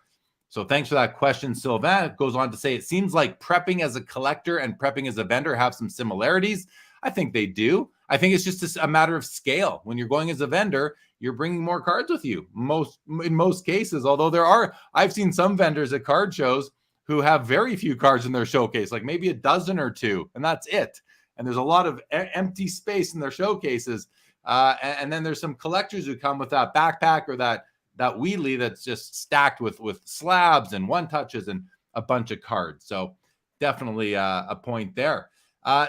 A: So thanks for that question. Sylvain goes on to say, it seems like prepping as a collector and prepping as a vendor have some similarities. I think they do. I think it's just a matter of scale. When you're going as a vendor, you're bringing more cards with you in most cases, although I've seen some vendors at card shows who have very few cards in their showcase, like maybe a dozen or 2, and that's it. And there's a lot of empty space in their showcases. And then there's some collectors who come with that backpack or that wheelie that's just stacked with slabs and one touches and a bunch of cards. So definitely a point there.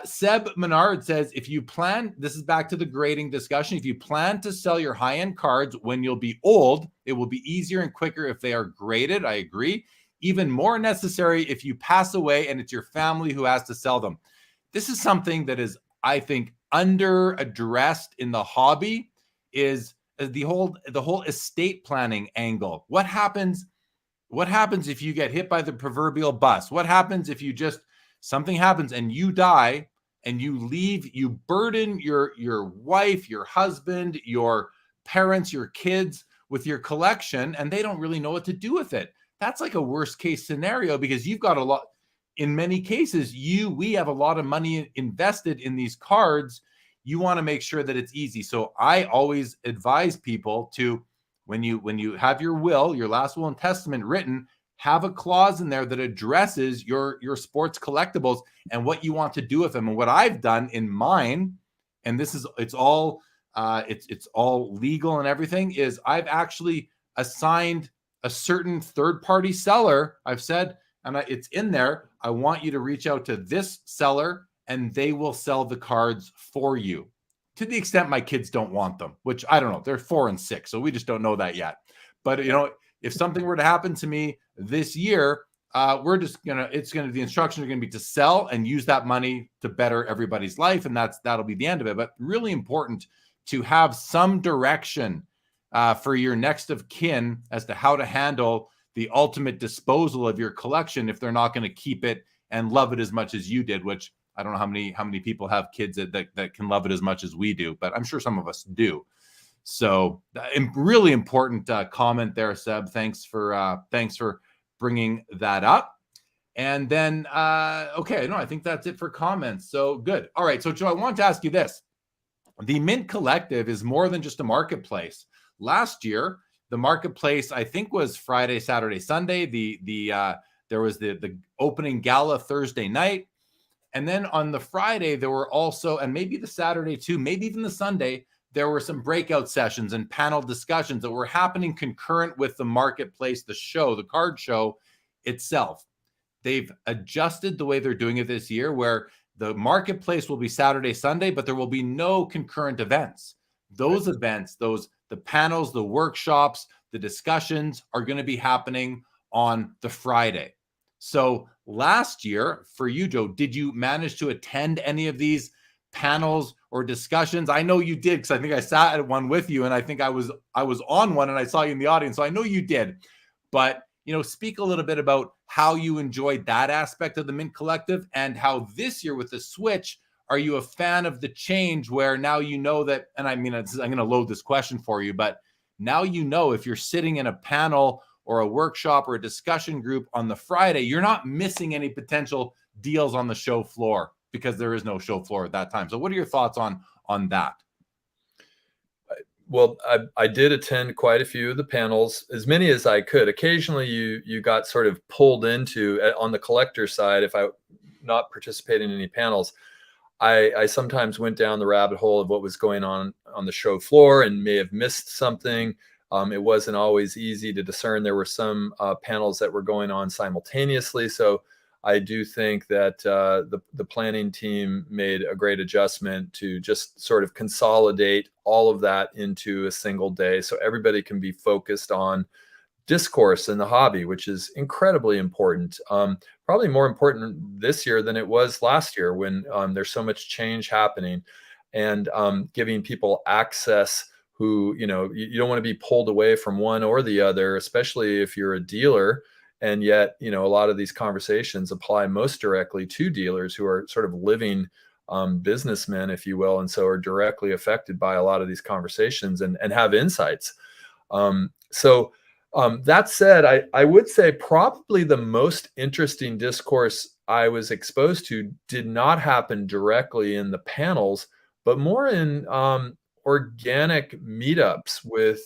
A: Seb Menard says, if you plan, this is back to the grading discussion, if you plan to sell your high-end cards when you'll be old, it will be easier and quicker if they are graded. I agree. Even more necessary if you pass away and it's your family who has to sell them. This is something that is, I think, under addressed in the hobby, is the whole estate planning angle. What happens if you get hit by the proverbial bus? What happens if something happens and you die and you burden your wife, your husband, your parents, your kids with your collection, and they don't really know what to do with it? That's like a worst case scenario, because you've got a lot, in many cases, we have a lot of money invested in these cards. You want to make sure that it's easy. So I always advise people to, when you have your will, your last will and testament written, have a clause in there that addresses your sports collectibles and what you want to do with them. And what I've done in mine, and it's all legal and everything, is I've actually assigned a certain third-party seller. I've said, and it's in there, I want you to reach out to this seller and they will sell the cards for you. to the extent my kids don't want them, which I don't know. They're 4 and 6, so we just don't know that yet. But, you know, if something were to happen to me this year, the instructions are gonna be to sell and use that money to better everybody's life, and that'll be the end of it. But really important to have some direction for your next of kin as to how to handle the ultimate disposal of your collection if they're not going to keep it and love it as much as you did, which I don't know how many people have kids that can love it as much as we do, but I'm sure some of us do. So really important comment there, Seb. Thanks for bringing that up. And then, okay, no, I think that's it for comments. So good. All right. So Joe, I want to ask you this. The Mint Collective is more than just a marketplace. Last year, the marketplace, I think, was Friday, Saturday, Sunday. There was the opening gala Thursday night. And then on the Friday, there were also, and maybe the Saturday too, maybe even the Sunday, there were some breakout sessions and panel discussions that were happening concurrent with the marketplace, the show, the card show itself. They've adjusted the way they're doing it this year, where the marketplace will be Saturday, Sunday, but there will be no concurrent events. Those events, the panels, the workshops, the discussions are going to be happening on the Friday. So last year for you, Joe, did you manage to attend any of these panels or discussions? I know you did, because I think I sat at one with you, and I think I was on one and I saw you in the audience. So I know you did, but speak a little bit about how you enjoyed that aspect of the Mint Collective, and how this year with the switch, are you a fan of the change where now you know that, and I mean, I'm going to load this question for you, but now if you're sitting in a panel or a workshop or a discussion group on the Friday, you're not missing any potential deals on the show floor, because there is no show floor at that time. So what are your thoughts on that?
B: Well, I did attend quite a few of the panels, as many as I could. Occasionally you got sort of pulled into, on the collector side, if I not participating in any panels, I sometimes went down the rabbit hole of what was going on the show floor and may have missed something. It wasn't always easy to discern. There were some panels that were going on simultaneously. So I do think that the planning team made a great adjustment to just sort of consolidate all of that into a single day, so everybody can be focused on discourse in the hobby, which is incredibly important. Probably more important this year than it was last year, when there's so much change happening, and giving people access who, you don't want to be pulled away from one or the other, especially if you're a dealer. And yet, a lot of these conversations apply most directly to dealers who are sort of living businessmen, if you will, and so are directly affected by a lot of these conversations and have insights. That said, I would say probably the most interesting discourse I was exposed to did not happen directly in the panels, but more in organic meetups with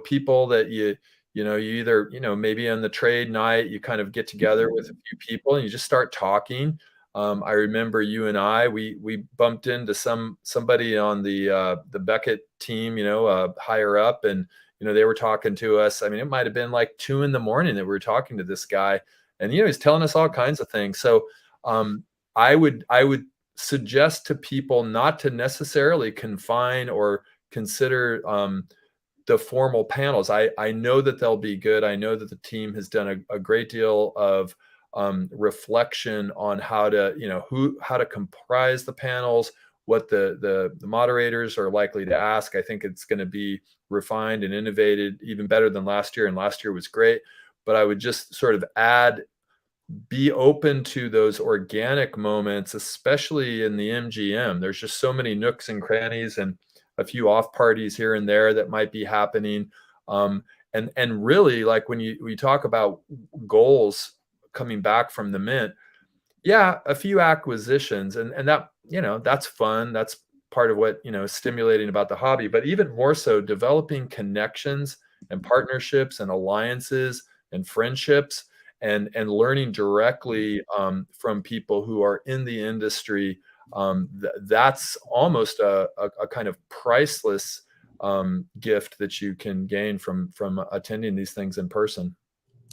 B: people that you either, maybe on the trade night, you kind of get together with a few people and you just start talking. I remember you and we bumped into somebody on the Beckett team, higher up, and they were talking to us. I mean, it might have been like 2 a.m. that we were talking to this guy, and he's telling us all kinds of things. So I would suggest to people not to necessarily confine or consider the formal panels. I know that they'll be good. I know that the team has done a great deal of reflection on how to comprise the panels, what the moderators are likely to ask. I think it's going to be refined and innovated even better than last year, and last year was great. But I would just sort of be open to those organic moments, especially in the MGM. There's just so many nooks and crannies and a few off parties here and there that might be happening. And really, like when we talk about goals coming back from the Mint, yeah, a few acquisitions, and that, that's fun. That's part of what, is stimulating about the hobby, but even more so developing connections and partnerships and alliances and friendships, and learning directly from people who are in the industry. That's almost a kind of priceless gift that you can gain from attending these things in person.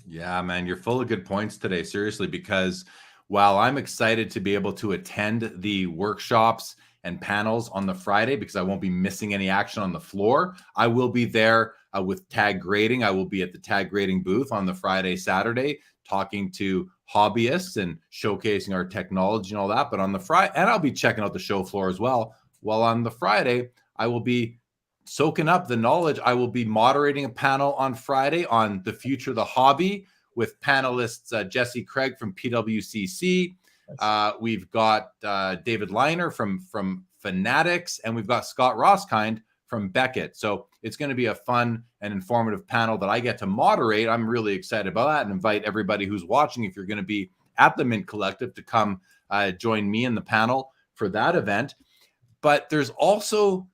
A: Yeah, man, you're full of good points today, seriously, because while I'm excited to be able to attend the workshops and panels on the Friday because I won't be missing any action on the floor. I will be there with tag grading. I will be at the tag grading booth on the Friday, Saturday, talking to hobbyists and showcasing our technology and all that. But on the Friday, and I'll be checking out the show floor as well. Well, on the Friday, I will be soaking up the knowledge. I will be moderating a panel on Friday on the future of the hobby with panelists Jesse Craig from PWCC. We've got David Liner from Fanatics, and we've got Scott Roskind from Beckett. So it's going to be a fun and informative panel that I get to moderate. I'm really excited about that and invite everybody who's watching, if you're going to be at the Mint Collective, to come join me in the panel for that event. But there's also,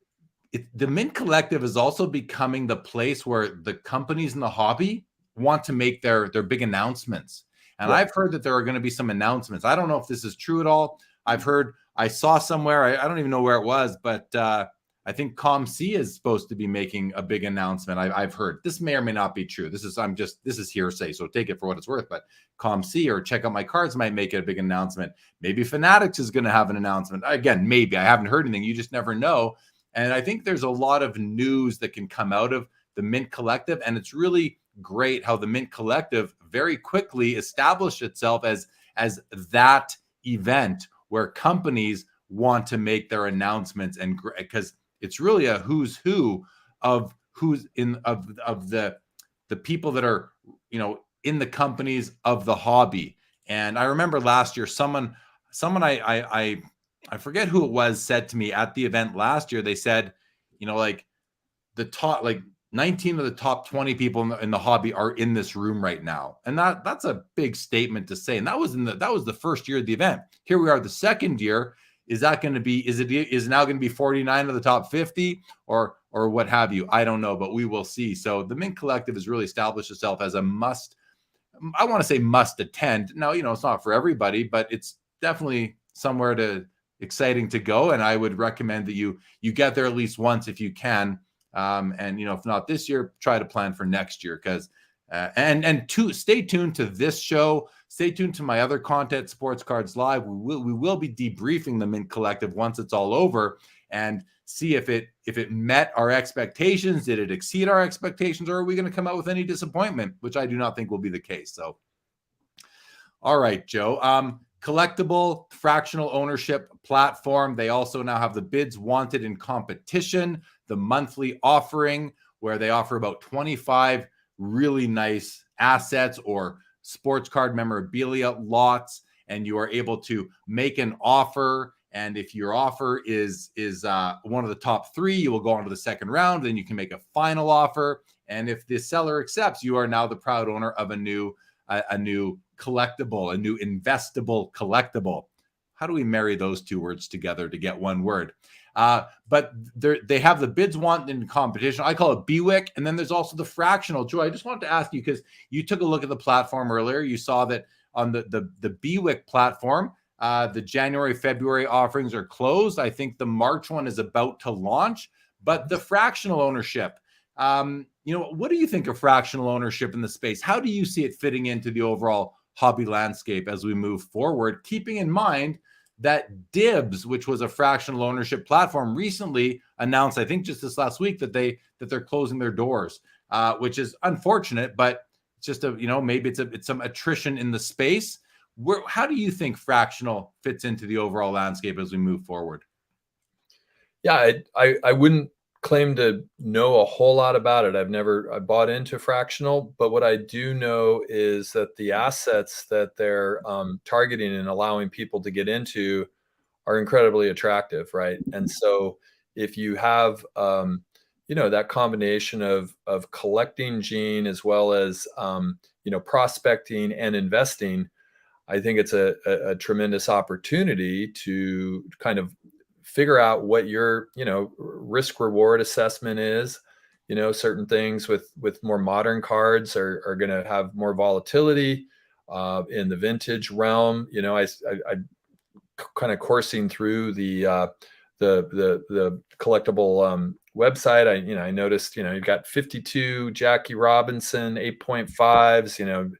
A: the Mint Collective is also becoming the place where the companies in the hobby want to make their big announcements. And I've heard that there are going to be some announcements. I don't know if this is true at all. I saw somewhere, I don't even know where it was, but I think ComC is supposed to be making a big announcement. I've heard. This may or may not be true. This is hearsay, so take it for what it's worth. But ComC or Check Out My Cards might make a big announcement. Maybe Fanatics is going to have an announcement. Again, maybe. I haven't heard anything. You just never know. And I think there's a lot of news that can come out of the Mint Collective, and it's really great how the Mint Collective very quickly established itself as that event where companies want to make their announcements, and because it's really a who's who of the people that are, in the companies of the hobby. And I remember last year, someone I forget who it was said to me at the event last year. They said, like the top, like 19 of the top 20 people in the hobby are in this room right now. And that's a big statement to say. And that was the first year of the event. Here we are, the second year. Is that going to be, is it now going to be 49 of the top 50 or what have you? I don't know, but we will see. So the Mint Collective has really established itself as a must attend. Now, it's not for everybody, but it's definitely somewhere exciting to go. And I would recommend that you get there at least once if you can. And if not this year, try to plan for next year, because stay tuned to this show. Stay tuned to my other content, Sports Cards Live. We will be debriefing the Mint Collective once it's all over and see if it met our expectations. Did it exceed our expectations, or are we going to come out with any disappointment, which I do not think will be the case. So, all right, Joe. Collectible fractional ownership platform. They also now have the bids wanted in competition, the monthly offering, where they offer about 25 really nice assets or sports card memorabilia lots, and you are able to make an offer. And if your offer is one of the top three, you will go on to the second round. Then you can make a final offer. And if the seller accepts, you are now the proud owner of a new collectible, a new investable collectible. How do we marry those two words together to get one word? But they have the bids want in competition. I call it BWIC. And then there's also the fractional. Joy, I just wanted to ask you, because you took a look at the platform earlier. You saw that on the BWIC platform, the January, February offerings are closed. I think the March one is about to launch. But the fractional ownership, what do you think of fractional ownership in the space? How do you see it fitting into the overall hobby landscape as we move forward, keeping in mind that Dibs, which was a fractional ownership platform, recently announced, I think just this last week, that they're closing their doors, which is unfortunate, but it's just maybe it's some attrition in the space. How do you think fractional fits into the overall landscape as we move forward?
B: Yeah, I wouldn't claim to know a whole lot about it. I bought into fractional, but what I do know is that the assets that they're targeting and allowing people to get into are incredibly attractive, right? And so if you have that combination of collecting gene as well as prospecting and investing, I think it's a tremendous opportunity to kind of figure out what your risk reward assessment is. Certain things with more modern cards are going to have more volatility in the vintage realm. I kind of coursing through the collectible website. I noticed you've got 52 Jackie Robinson 8.5s,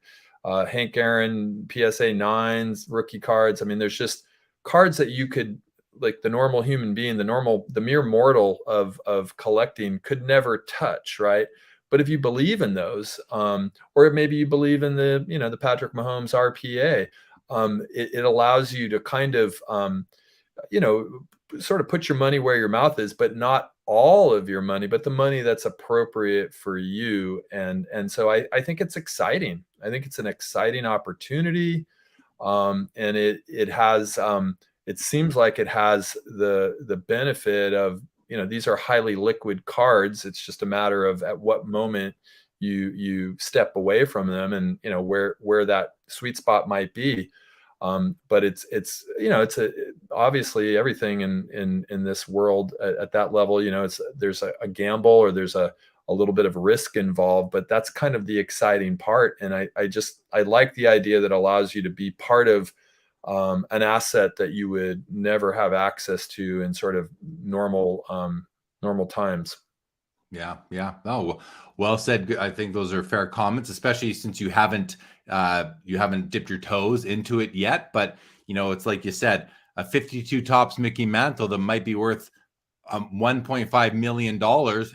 B: Hank Aaron PSA 9s rookie cards. I mean, there's just cards that you could like the normal human being, the mere mortal of collecting could never touch, right? But if you believe in those, or maybe you believe in the Patrick Mahomes RPA, it allows you to kind of you know, sort of put your money where your mouth is, but not all of your money, but the money that's appropriate for you. And so I think it's exciting. I think it's an exciting opportunity. And it has it seems like it has the benefit of, these are highly liquid cards. It's just a matter of at what moment you step away from them, and where that sweet spot might be. But it's obviously everything in this world at that level, there's a gamble, or there's a little bit of risk involved, but that's kind of the exciting part. And I like the idea that allows you to be part of an asset that you would never have access to in sort of normal times.
A: Yeah, yeah. Oh, well said. I think those are fair comments, especially since you haven't dipped your toes into it yet. But it's like you said, a 52 tops Mickey Mantle that might be worth $1.5 million.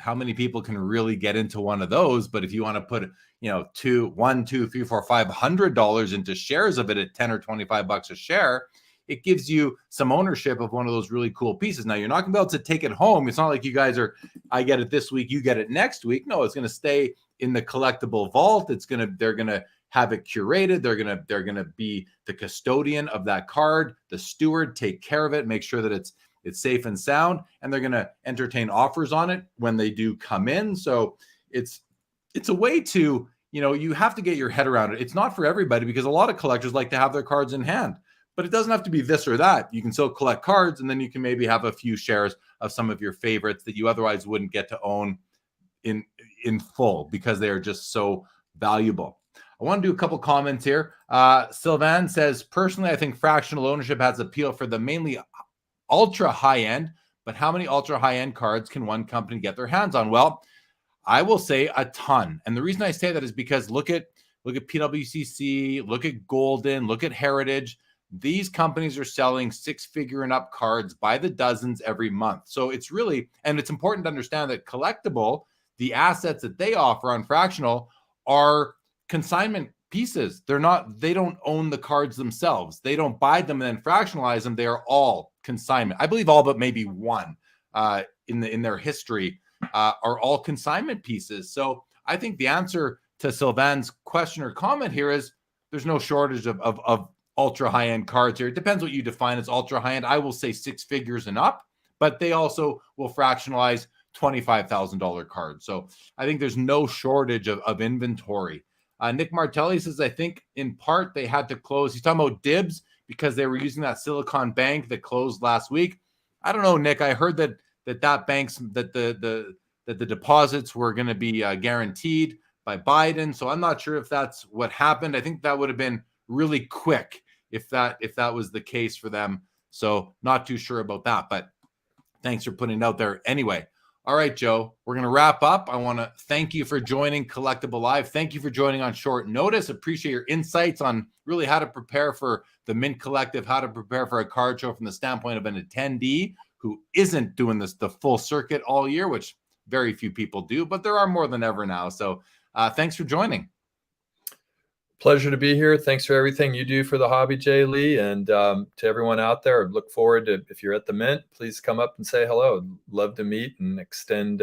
A: How many people can really get into one of those? But if you want to put $1, $2, $3, $4, $500 into shares of it at 10 or 25 bucks a share, it gives you some ownership of one of those really cool pieces. Now, you're not going to be able to take it home. It's not like you guys are, I get it this week, you get it next week. No, it's going to stay in the collectible vault. They're going to have it curated. They're going to be the custodian of that card, the steward, take care of it, make sure that it's safe and sound, and they're going to entertain offers on it when they do come in. So it's a way to, you have to get your head around it. It's not for everybody, because a lot of collectors like to have their cards in hand. But it doesn't have to be this or that. You can still collect cards, and then you can maybe have a few shares of some of your favorites that you otherwise wouldn't get to own in full, because they are just so valuable. I want to do a couple comments here. Sylvan says, personally, I think fractional ownership has appeal for the mainly ultra high end, but how many ultra high end cards can one company get their hands on? Well, I will say a ton. And the reason I say that is because look at PWCC, look at Golden, look at Heritage. These companies are selling 6-figure and up cards by the dozens every month. So it's really, and it's important to understand that collectible, the assets that they offer on fractional are consignment pieces. They don't own the cards themselves. They don't buy them and then fractionalize them. They are all consignment. I believe all but maybe one in their history are all consignment pieces. So I think the answer to Sylvan's question or comment here is there's no shortage of ultra high-end cards here. It depends what you define as ultra high-end. I will say 6 figures and up, but they also will fractionalize $25,000 cards. So I think there's no shortage of inventory. Nick Martelli says, I think in part they had to close. He's talking about Dibs because they were using that Silicon Bank that closed last week. I don't know, Nick. I heard that the deposits were going to be guaranteed by Biden. So I'm not sure if that's what happened. I think that would have been really quick if that was the case for them. So not too sure about that, but thanks for putting it out there anyway. All right, Joe, we're going to wrap up. I want to thank you for joining Collectible Live. Thank you for joining on short notice. Appreciate your insights on really how to prepare for the Mint Collective, how to prepare for a card show from the standpoint of an attendee who isn't doing the full circuit all year, which very few people do, but there are more than ever now. So thanks for joining.
B: Pleasure to be here. Thanks for everything you do for the hobby, Jay Lee, and to everyone out there. I look forward to, if you're at the Mint, please come up and say hello. Love to meet and extend,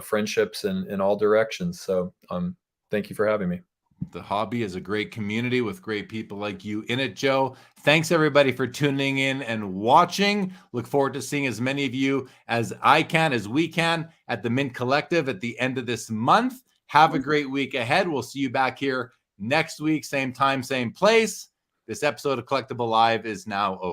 B: friendships in all directions. So thank you for having me.
A: The hobby is a great community with great people like you in it, Joe. Thanks everybody for tuning in and watching. Look forward to seeing as many of you as we can at the Mint Collective at the end of this month. Have a great week ahead. We'll see you back here next week, same time, same place. This episode of Collectible Live is now over.